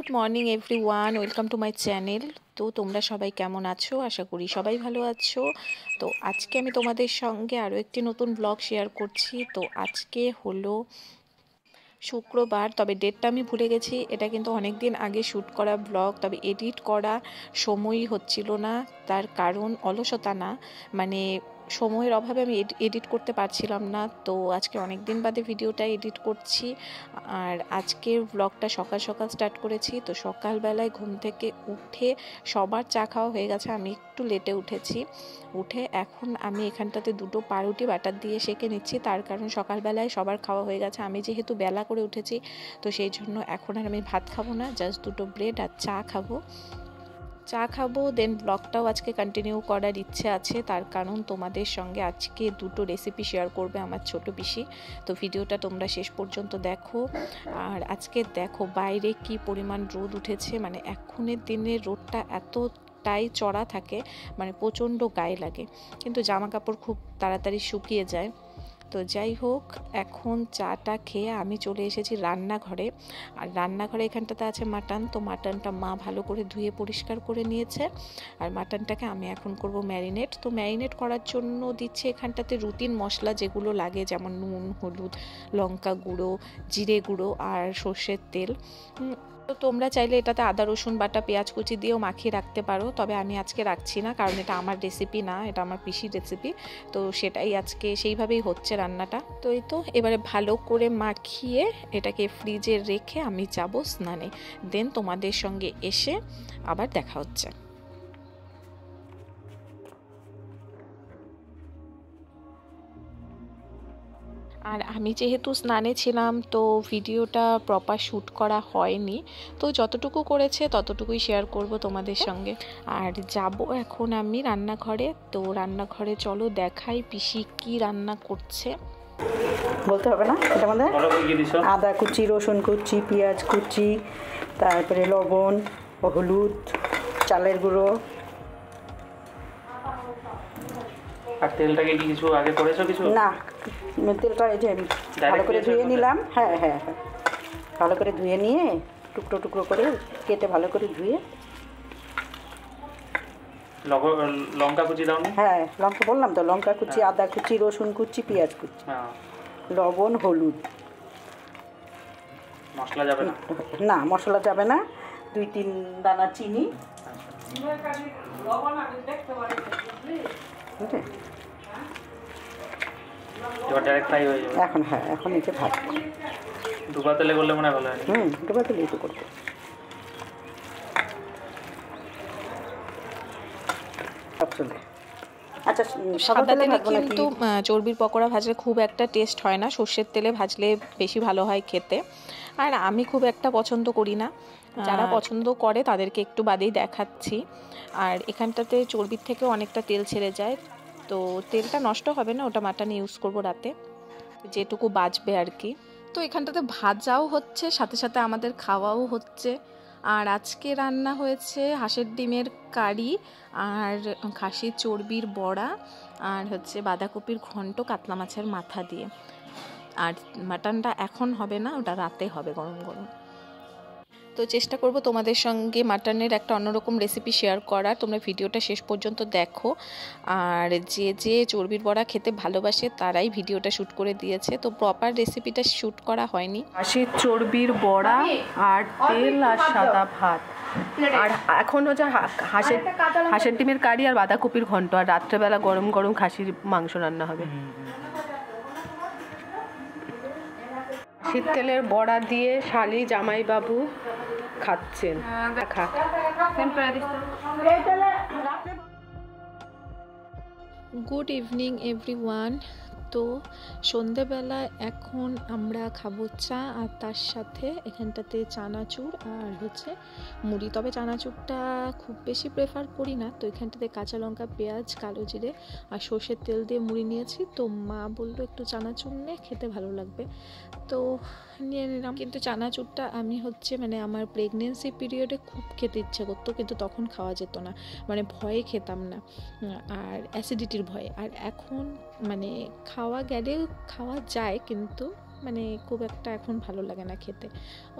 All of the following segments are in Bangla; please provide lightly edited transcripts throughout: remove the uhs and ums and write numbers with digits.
Good morning everyone, welcome to my channel. তো তোমরা সবাই কেমন আছো? আশা করি সবাই ভালো আছো। তো আজকে আমি তোমাদের সঙ্গে আরও একটি নতুন ব্লগ শেয়ার করছি। তো আজকে হলো শুক্রবার, তবে ডেটটা আমি ভুলে গেছি। এটা কিন্তু অনেক দিন আগে শ্যুট করা ব্লগ, তবে এডিট করা সময়ই হচ্ছিল না। তার কারণ অলসতা না, মানে সময়ের অভাবে আমি এডিট করতে পারছিলাম না। তো আজকে অনেক দিন বাদে ভিডিওটা এডিট করছি। আর আজকের ব্লগটা সকাল সকাল স্টার্ট করেছি। তো সকালবেলায় ঘুম থেকে উঠে সবার চা খাওয়া হয়ে গেছে, আমি একটু লেটে উঠেছি। উঠে এখন আমি এখানটাতে দুটো পাউরুটি বাটার দিয়ে সেঁকে নিচ্ছি, তার কারণ সকালবেলায় সবার খাওয়া হয়ে গেছে। আমি যেহেতু বেলা করে উঠেছি, তো সেই জন্য এখন আর আমি ভাত খাবো না, জাস্ট দুটো ব্রেড আর চা খাবো। দেন ব্লগটাও আজকে কন্টিনিউ করার ইচ্ছে আছে, তার কারণ তোমাদের সঙ্গে আজকে দুটো রেসিপি শেয়ার করবে আমার ছোট পিসি। তো ভিডিওটা তোমরা শেষ পর্যন্ত দেখো। আর আজকে দেখো বাইরে কি পরিমাণ রোদ উঠেছে, মানে এখনের দিনের রোদটা এতটাই চড়া থাকে, মানে প্রচণ্ড গায়ে লাগে, কিন্তু জামা কাপড় খুব তাড়াতাড়ি শুকিয়ে যায়। তো যাই হোক, এখন চাটা খেয়ে আমি চলে এসেছি রান্নাঘরে। আর রান্নাঘরে এখানটাতে আছে মাটন। তো মাটনটা মা ভালো করে ধুয়ে পরিষ্কার করে নিয়েছে। আর মাটনটাকে আমি এখন করব ম্যারিনেট। তো ম্যারিনেট করার জন্য দিচ্ছে এখানটাতে রুটিন মশলা যেগুলো লাগে, যেমন নুন, হলুদ, লঙ্কা গুঁড়ো, জিরে গুঁড়ো আর সর্ষের তেল। তো তোমরা চাইলে এটাতে আদা রসুন বাটা পেঁয়াজ কুচি দিয়েও মাখিয়ে রাখতে পারো, তবে আমি আজকে রাখছি না, কারণ এটা আমার রেসিপি না, এটা আমার পিসির রেসিপি। তো সেটাই আজকে সেইভাবেই হচ্ছে রান্নাটা। তো এই তো এবারে ভালো করে মাখিয়ে এটাকে ফ্রিজে রেখে আমি যাব স্নানে। দেন তোমাদের সঙ্গে এসে আবার দেখা হচ্ছে। আর আমি যেহেতু স্নানে ছিলাম, তো ভিডিওটা প্রপার শ্যুট করা হয়নি। তো যতটুকু করেছে ততটুকুই শেয়ার করব তোমাদের সঙ্গে। আর যাব এখন আমি রান্নাঘরে। তো রান্নাঘরে চলো দেখাই পিসি কি রান্না করছে। বলতে হবে না, এটা মধ্যে আদা কুচি, রসুন কুচি, পেঁয়াজ কুচি, তারপরে লবণ, হলুদ, চালের গুঁড়ো। আর তেলটাকে কি কিছু আগে করেছো? কিছু না, তেলটা এই যে ভালো করে ধুয়ে নিলাম। হ্যাঁ হ্যাঁ হ্যাঁ, ভালো করে ধুয়ে নিয়ে টুকরো টুকরো করে কেটে ভালো করে ধুয়ে। লঙ্কা কুচি দাও? হ্যাঁ, লঙ্কা বললাম তো, লঙ্কা কুচি, আদা কুচি, রসুন কুচি, পেঁয়াজ কুচি, লবণ, হলুদ। মশলা যাবে না? না, মশলা যাবে না। 2-3 দানা চিনি। এবার ডাইরেক্ট ফ্রাই হয়ে যাবে এখন। হ্যাঁ, এখন এই যে ভাত ডুবা তেলে করলে মনে হয় ভালো হয়। ডুবা তেলেই তো করবো। আচ্ছা, সাদা তেলে কিন্তু চর্বির পকোড়া ভাজলে খুব একটা টেস্ট হয় না, সর্ষের তেলে ভাজলে বেশি ভালো হয় খেতে। আর আমি খুব একটা পছন্দ করি না, যারা পছন্দ করে তাদেরকে একটু বাদেই দেখাচ্ছি। আর এখানটাতে চর্বির থেকেও অনেকটা তেল ছেড়ে যায়, তো তেলটা নষ্ট হবে না, ওটা মাটনে ইউজ করব রাতে, যেটুকু বাঁচবে আর কি। তো এখানটাতে ভাজাও হচ্ছে, সাথে সাথে আমাদের খাওয়াও হচ্ছে। আর আজকে রান্না হয়েছে হাঁসের ডিমের কারি, আর খাসির চর্বির বড়া, আর হচ্ছে বাঁধাকপির ঘন্ট কাতলা মাছের মাথা দিয়ে। আর মাটনটা এখন হবে না, ওটা রাতে হবে গরম গরম। তো চেষ্টা করব তোমাদের সঙ্গে মাটনের একটা অন্যরকম রেসিপি শেয়ার করার, তোমরা ভিডিওটা শেষ পর্যন্ত দেখো। আর যে যে চর্বির বড়া খেতে ভালোবাসে তারাই ভিডিওটা শ্যুট করে দিয়েছে, তো প্রপার রেসিপিটা শ্যুট করা হয়নি। হাঁসের চর্বির বড়া আর তেল আর সাদা ভাত, আর এখন হচ্ছে হাঁসের ডিমের কারি আর বাঁধাকপির ঘন্ট, আর রাত্রেবেলা গরম গরম খাসির মাংস রান্না হবে। তেলের বড়া দিয়ে শালি জামাইবাবু খাচ্ছেন। Good evening everyone. তো সন্ধেবেলা এখন আমরা খাবো চা, আর তার সাথে এখানটাতে চানাচুর আর হচ্ছে মুড়ি। তবে চানাচুরটা খুব বেশি প্রেফার করি না, তো এখানটাতে কাঁচা লঙ্কা, পেঁয়াজ, কালো জিরে আর সর্ষের তেল দিয়ে মুড়ি নিয়েছি। তো মা বললো একটু চানাচুর নে, খেতে ভালো লাগবে, তো নিয়ে নিলাম। কিন্তু চানাচুরটা আমি মানে আমার প্রেগনেন্সি পিরিয়ডে খুব খেতে ইচ্ছে করতো, কিন্তু তখন খাওয়া যেত না, মানে ভয়ে খেতাম না, আর অ্যাসিডিটির ভয়ে। আর এখন মানে খাওয়া গেলে খাওয়া যায়, কিন্তু মানে খুব একটা এখন ভালো লাগে না খেতে।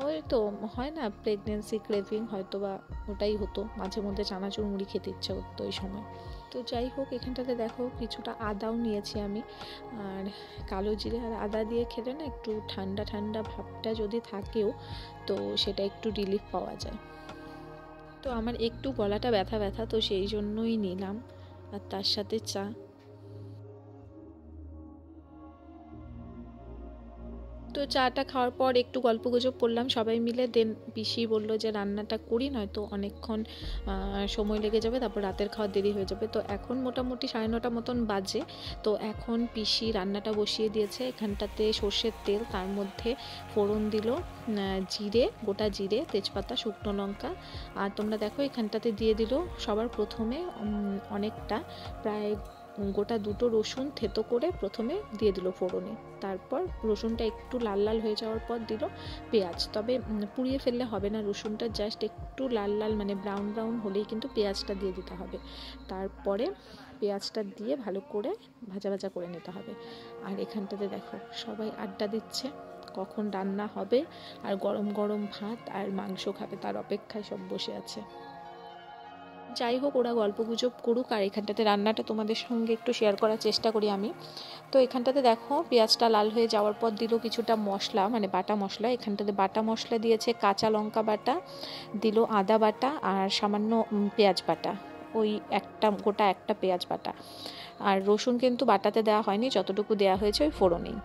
ওই তো হয় না প্রেগনেন্সি ক্রেভিং, হয়তো বা ওটাই হতো, মাঝে মধ্যে চানাচুর মুড়ি খেতে ইচ্ছা করতো ওই সময়। তো যাই হোক, এখানটাতে দেখো কিছুটা আদাও নিয়েছি আমি, আর কালো জিরে আর আদা দিয়ে খেলে না একটু ঠান্ডা ঠান্ডা ভাবটা যদি থাকেও তো সেটা একটু রিলিফ পাওয়া যায়। তো আমার একটু গলাটা ব্যথা ব্যথা, তো সেই জন্যই নিলাম, আর তার সাথে চা। তো চাটা খাওয়ার পর একটু গল্পগুজব করলাম সবাই মিলে। দেন পিসি বললো যে রান্নাটা করি, নয়তো অনেকক্ষণ সময় লেগে যাবে, তারপর রাতের খাওয়া দেরি হয়ে যাবে। তো এখন মোটামুটি 9:30 মতন বাজে। তো এখন পিসি রান্নাটা বসিয়ে দিয়েছে। এখানটাতে সর্ষের তেল, তার মধ্যে ফোড়ন দিল জিরে, গোটা জিরে, তেজপাতা, শুকনো লঙ্কা, আর তোমরা দেখো এখানটাতে দিয়ে দিল সবার প্রথমে অনেকটা, প্রায় গোটা 2টো রসুন থেতো করে প্রথমে দিয়ে দিল ফোড়নে। তারপর রসুনটা একটু লাল লাল হয়ে যাওয়ার পর দিল পেঁয়াজ। তবে পুড়িয়ে ফেললে হবে না, রসুনটা জাস্ট একটু লাল লাল মানে ব্রাউন ব্রাউন হলেই কিন্তু পেঁয়াজটা দিয়ে দিতে হবে। তারপরে পেঁয়াজটা দিয়ে ভালো করে ভাজা ভাজা করে নিতে হবে। আর এখানটাতে দেখো সবাই আড্ডা দিচ্ছে, কখন রান্না হবে, আর গরম গরম ভাত আর মাংস খাবে তার অপেক্ষায় সব বসে আছে। যাই হোক, ওরা গল্পগুজব করুক, আর এখানটাতে রান্নাটা তোমাদের সঙ্গে একটু শেয়ার করার চেষ্টা করি আমি। তো এখানটাতে দেখো পেঁয়াজটা লাল হয়ে যাওয়ার পর দিল কিছুটা মশলা, মানে বাটা মশলা। এখানটাতে বাটা মশলা দিয়েছে কাঁচা লঙ্কা বাটা, দিল আদা বাটা, আর সামান্য পেঁয়াজ বাটা, ওই গোটা একটা পেঁয়াজ বাটা। আর রসুন কিন্তু বাটাতে দেওয়া হয়নি, যতটুকু দেওয়া হয়েছে ওই ফোড়নেই।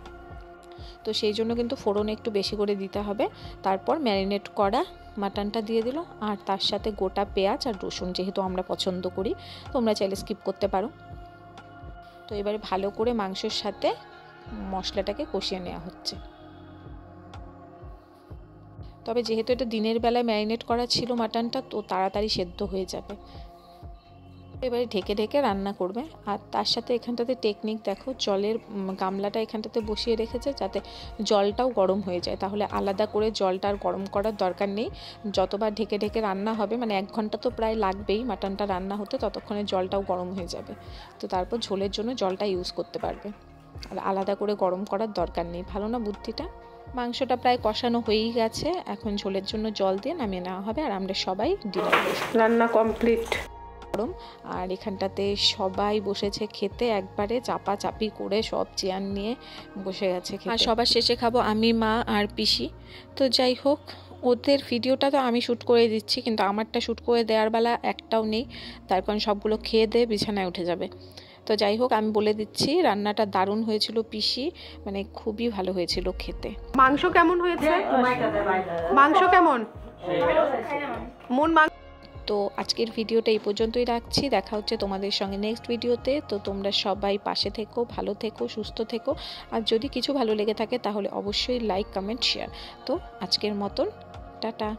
তো সেই জন্য কিন্তু ফোড়নে একটু বেশি করে দিতে হবে। তারপর ম্যারিনেট করা মাটনটা দিয়ে দিল, আর তার সাথে গোটা পেঁয়াজ আর রসুন, যেহেতু আমরা পছন্দ করি, তোমরা চাইলে স্কিপ করতে পারো। তো এবারে ভালো করে মাংসের সাথে মশলাটাকে কষিয়ে নেওয়া হচ্ছে। তবে যেহেতু এটা দিনের বেলায় ম্যারিনেট করা ছিল মাটনটা, তো তাড়াতাড়ি সেদ্ধ হয়ে যাবে। এবারে ঢেকে ঢেকে রান্না করবে। আর তার সাথে এখানটাতে টেকনিক দেখো, জলের গামলাটা এখানটাতে বসিয়ে রেখেছে যাতে জলটাও গরম হয়ে যায়, তাহলে আলাদা করে জলটা আর গরম করার দরকার নেই। যতবার ঢেকে ঢেকে রান্না হবে, মানে 1 ঘন্টা তো প্রায় লাগবেই মাটনটা রান্না হতে, ততক্ষণে জলটাও গরম হয়ে যাবে। তো তারপর ঝোলের জন্য জলটা ইউজ করতে পারবে, আর আলাদা করে গরম করার দরকার নেই। ভালো না বুদ্ধিটা? মাংসটা প্রায় কষানো হয়েই গেছে, এখন ঝোলের জন্য জল দিয়ে নামিয়ে নেওয়া হবে, আর আমরা সবাই ডিনার করব। রান্না কমপ্লিট। আর এখানটাতে সবাই বসেছে খেতে, একবারে চাপাচাপি করে সব চেয়ার নিয়ে বসে গেছে খেতে। আর সবার শেষে খাবো আমি, মা আর পিসি। তো যাই হোক, ওদের ভিডিওটা তো আমি শ্যুট করে দিচ্ছি, কিন্তু আমারটা শ্যুট করে দেওয়ার বেলা একটাও নেই, তার কারণ সবগুলো খেয়ে দিয়ে বিছানায় উঠে যাবে। তো যাই হোক, আমি বলে দিচ্ছি রান্নাটা দারুণ হয়েছিল পিসি, মানে খুবই ভালো হয়েছিল খেতে। মাংস কেমন হয়েছে? মাংস কেমন? তো আজকের ভিডিওটা এই পর্যন্তই রাখছি, দেখা হচ্ছে তোমাদের সঙ্গে নেক্সট ভিডিওতে। তো তোমরা সবাই পাশে থেকো, ভালো থেকো, সুস্থ থেকো, আর যদি কিছু ভালো লেগে থাকে তাহলে অবশ্যই লাইক, কমেন্ট, শেয়ার। তো আজকের মতন টাটা।